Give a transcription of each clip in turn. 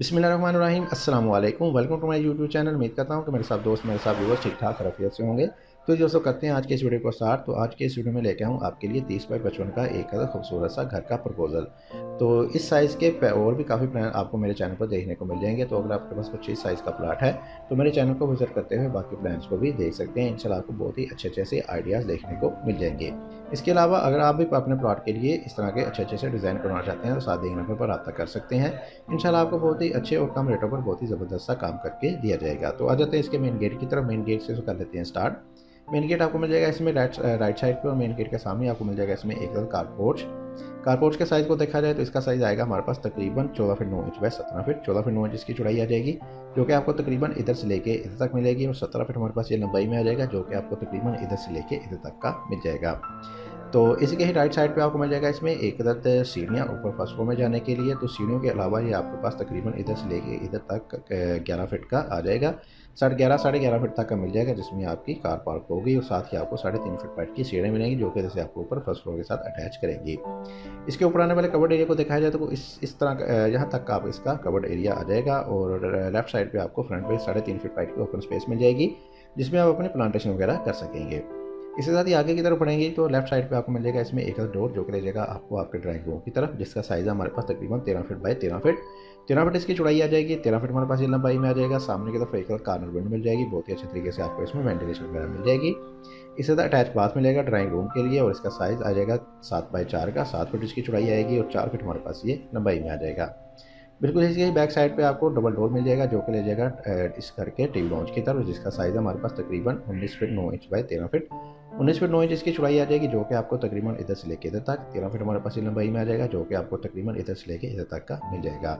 बिस्मिल्लाहिर्रहमानिर्रहीम अस्सलाम वालेकुम। Welcome to my YouTube channel. उम्मीद करता हूँ कि मेरे साथ दोस्त मेरे साथ व्यूअर्स ठीक ठाक खैरियत से होंगे। तो दोस्तों करते हैं आज के इस वीडियो को स्टार्ट। तो आज के इस वीडियो में लेके आऊँ आपके लिए 30 बाई 55 का एक खूबसूरत सा घर का प्रपोजल। तो इस साइज़ के और भी काफ़ी प्लान आपको मेरे चैनल पर देखने को मिल जाएंगे। तो अगर आपके पास कुछ इस साइज़ का प्लाट है तो मेरे चैनल को विजिट करते हुए बाकी प्लान्स को भी देख सकते हैं। इंशाल्लाह आपको बहुत ही अच्छे से आइडियाज़ देखने को मिल जाएंगे। इसके अलावा अगर आप भी अपने प्लॉट के लिए इस तरह के अच्छे से डिज़ाइन करवाना चाहते हैं तो साथ ही नंबर पर रब्ता कर सकते हैं। इंशाल्लाह आपको बहुत ही अच्छे और कम रेटों पर बहुत ही ज़बरदस्त सा काम करके दिया जाएगा। तो आ जाते हैं इसके मेन गेट की तरफ। मेन गेट से कर लेते हैं स्टार्ट। मेन गेट आपको मिल जाएगा इसमें राइट साइड पे और मेन गेट के सामने आपको मिल जाएगा इसमें एक कारपोर्च। कारपोर्च के साइज़ को देखा जाए तो इसका साइज़ आएगा हमारे पास तकरीबन 14 feet 9 inch by 17 feet. 14 feet 9 inch इसकी चौड़ाई आ जाएगी जो कि आपको तकरीबन इधर से लेके इधर तक मिलेगी, और 17 फीट हमारे पास ये लंबाई में आ जाएगा जो कि आपको तकरीबन इधर से लेके इधर तक का मिल जाएगा। तो इसी के ही राइट साइड पे आपको मिल जाएगा इसमें एक अदद सीढ़ियाँ ऊपर फर्स्ट फ्लोर में जाने के लिए। तो सीढ़ियों के अलावा ये आपके पास तकरीबन इधर से लेके इधर तक 11 फीट का आ जाएगा। 11.5 फीट तक का मिल जाएगा जिसमें आपकी कार पार्क होगी, और साथ ही आपको 3.5 फीट पाइट की सीढ़ियाँ मिलेंगी जो कि जैसे आपको ऊपर फर्स्ट फ्लोर के साथ अटैच करेंगी। इसके ऊपर आने वाले कवर्ड एरिया को दिखाया जाए तो इस तरह का यहाँ तक का आप इसका कवर्ड एरिया आ जाएगा, और लेफ्ट साइड पे आपको फ्रंट पे 3.5 फीट पाइट की ओपन स्पेस मिल जाएगी जिसमें आप अपने प्लांटेशन वगैरह कर सकेंगे। इसके साथ ही आगे की तरफ बढ़ेंगे तो लेफ्ट साइड पे आपको मिल जाएगा इसमें एक डोर जो कि ले जाएगा आपको आपके ड्राइंग रूम की तरफ, जिसका साइज़ है हमारे पास तकरीबन 13 फीट बाय 13 फीट। 13 फीट इसकी चौड़ाई आ जाएगी। 13 फीट हमारे पास ये लंबाई में आ जाएगा। सामने की तरफ एक कार्नर विंडो मिल जाएगी, बहुत ही अच्छे तरीके से आपको इसमें वेंटिलेशन वगैरह मिल जाएगी। इसके साथ अटैच बाथ मिलेगा ड्राइंग रूम के लिए, और इसका साइज़ आ जाएगा 7 बाई 4 का। 7 फीट इसकी चौड़ाई आएगी और 4 फीट हमारे पास ये लंबाई में आ जाएगा। बिल्कुल इसी बैक साइड पे आपको डबल डोर मिल जाएगा जो कि ले जाएगा इस घर के टीवी लॉन्च की तरफ, जिसका साइज़ हमारे पास तकरीबन 19 feet 9 inch by 13 feet. 19 feet 9 inch इसकी चौड़ाई आ जाएगी जो कि आपको तकरीबन इधर से लेके इधर तक। 13 फीट हमारे पास ये लंबाई में आ जाएगा जो कि आपको तकरीबन इधर से लेके इधर तक का मिल जाएगा।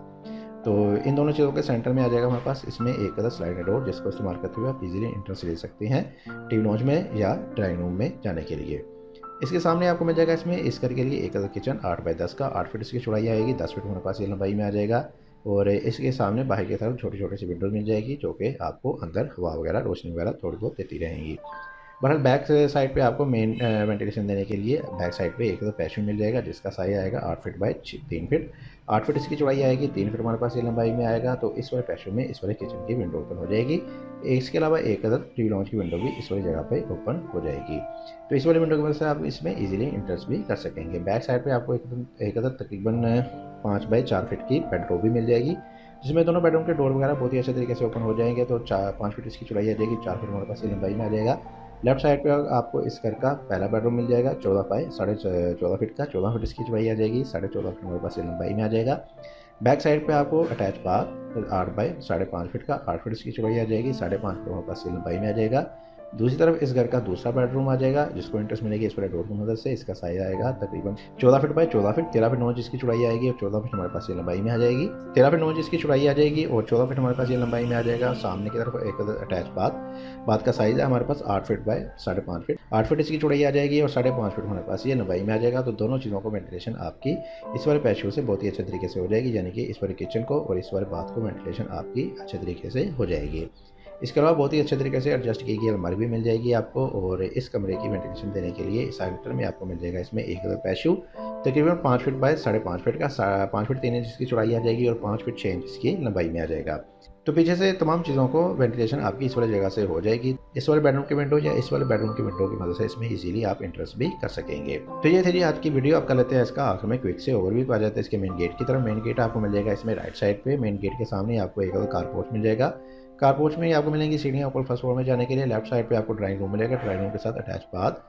तो इन दोनों चीज़ों के सेंटर में आ जाएगा हमारे पास इसमें एक अदर स्लाइडर डोर जिसको इस्तेमाल करते हुए आप इजीली एंट्रेंस ले सकते हैं टीवी लॉन्च में या ड्राइंग रूम में जाने के लिए। इसके सामने आपको मिल जाएगा इसमें इस घर के लिए एक अदर किचन 8 बाई 10 का। 8 फीट इसकी चौड़ाई आएगी। 10 फीट हमारे पास ये लंबाई में आ जाएगा, और इसके सामने बाहर की तरफ छोटी सी विंडोज मिल जाएगी जो कि आपको अंदर हवा वगैरह रोशनी वगैरह थोड़ी बहुत देती रहेंगी। बहरहाल बैक साइड पे आपको मेन वेंटिलेशन देने के लिए बैक साइड पे एक तो पैशो मिल जाएगा जिसका साइज आएगा 8 फीट बाय 3 फीट। 8 फीट इसकी चौड़ाई आएगी। 3 फीट हमारे पास ये लंबाई में आएगा। तो इस वाले पैशो में इस वाले किचन की विंडो ओपन हो जाएगी। इसके अलावा एक अदर टीवी लॉन्च की विंडो भी इस वाली जगह पे ओपन हो जाएगी। तो इस वाली विंडो की वजह से आप इसमें इजीली इंटरेस्ट भी कर सकेंगे। बैक साइड पे आपको एक अदर तकरीबन 5 बाई 4 फीट की बेडरूम भी मिल जाएगी जिसमें दोनों बेडरूम के डोर वगैरह बहुत ही अच्छे तरीके से ओपन हो जाएंगे। तो 5 फीट इसकी चौड़ाई आ जाएगी। 4 फीट हमारे पास ये लंबाई में आ जाएगा। लेफ्ट साइड पे आपको इस घर का पहला बेडरूम मिल जाएगा 14 बाई 14.5 फीट का। 14 फीट इसकी चौड़ाई आ जाएगी। 14.5 फीट हमारे पास ये लंबाई में आ जाएगा। बैक साइड पे आपको अटैच बाथ 8 बाई 5.5 फीट का। 8 फीट इसकी चौड़ाई आ जाएगी। 5.5 फीट हमारे पास ये लंबाई में आ जाएगा। दूसरी तरफ इस घर का दूसरा बेडरूम आ जाएगा जिसको इंटरेस्ट मिलेगी इस वाले डोर की मदद से। इसका साइज आएगा तकरीबन 14 feet by 14 feet. 13 feet 9 inch इसकी चौड़ाई आएगी और 14 फीट हमारे पास ये लंबाई में आ जाएगी। 13 फीट 9 इंच इसकी चौड़ाई आ जाएगी और 14 फीट हमारे पास ये लंबाई में आ जाएगा। सामने की तरफ एक अटैच बाथ का साइज है हमारे पास 8 फीट बाय 5.5 फीट। 8 फीट इसकी चौड़ाई आ जाएगी और 5.5 फीट हमारे पास ये लंबाई में आ जाएगा। तो दोनों चीज़ों को वेंटिलेशन आपकी इस वाले पैशो से बहुत ही अच्छे तरीके से हो जाएगी, यानी कि इस वाले किचन को और इस वाले बाथ को वेंटिलेशन आपकी अच्छे तरीके से हो जाएगी। इसके अलावा बहुत ही अच्छे तरीके से एडजस्ट की गई अलमारी भी मिल जाएगी आपको, और इस कमरे की वेंटिलेशन देने के लिए सेंटर में आपको मिल जाएगा इसमें एक पैशो तकरीबन 5 फीट बाय 5.5 फीट का। 5 फीट 3 इंच इसकी चौड़ाई आ जाएगी और 5 फीट 6 इंच इसकी लंबाई में आ जाएगा। तो पीछे से तमाम चीज़ों को वेंटिलेशन आपकी इस वाली जगह से हो जाएगी। इस वाले बेडरूम की विंडो या इस वाले बेडरूम की विंडो की मदद से इसमें इजीली आप इंटरेस्ट भी कर सकेंगे। तो ये थी जी आज की वीडियो। आप कर लेते हैं इसका आखिर में क्विक से ओवरव्यू आ जाता है इसके मेन गेट की तरफ। मेन गेट आपको मिल जाएगा इसमें राइट साइड पे। मेन गेट के सामने आपको एक कारपोर्च मिल जाएगा। कारपोर्च में आपको मिलेंगी सीढ़ियाँ ऊपर फर्स्ट फ्लोर में जाने के लिए। लेफ्ट साइड पे आपको ड्राइंग रूम मिलेगा, ड्राइंग रूम के साथ अटैच बाथ।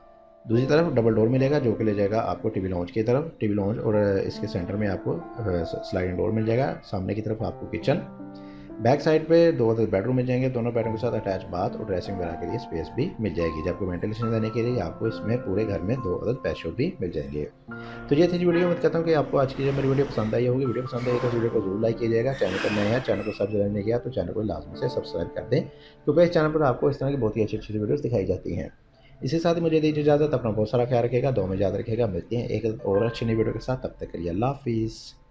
दूसरी तरफ डबल डोर मिलेगा जो कि ले जाएगा आपको टीवी लॉन्च की तरफ। टीवी लॉन्च और इसके सेंटर में आपको स्लाइडिंग डोर मिल जाएगा। सामने की तरफ आपको किचन। बैक साइड पे 2 बेडरूम मिल जाएंगे, दोनों बेडरूम के साथ अटैच बाथ और ड्रेसिंग वगैरह के लिए स्पेस भी मिल जाएगी। जब आपको वेंटिलेशन देने के लिए आपको इसमें पूरे घर में 2 अदद पैशो भी मिल जाएंगे। तो ये थी वीडियो। उम्मीद करता हूँ कि आपको आज की जो मेरी वीडियो पसंद आई होगी। वीडियो पसंद आई तो वीडियो को जरूर लाइक कीजिएगा। चैनल पर नए हैं, चैनल को सब्सक्राइब नहीं किया तो चैनल को लाजमी से सब्सक्राइब कर दें, क्योंकि इस चैनल पर आपको इस तरह की बहुत ही अच्छी वीडियोज़ दिखाई जाती हैं। इसी साथ ही मुझे दीजिए इजाज़त। अपना बहुत सारा ख्याल रखेगा, दुआ में याद रखेगा। मिलते हैं एक और अच्छी नई वीडियो के साथ। तब तक के लिए अल्लाह हाफिज़।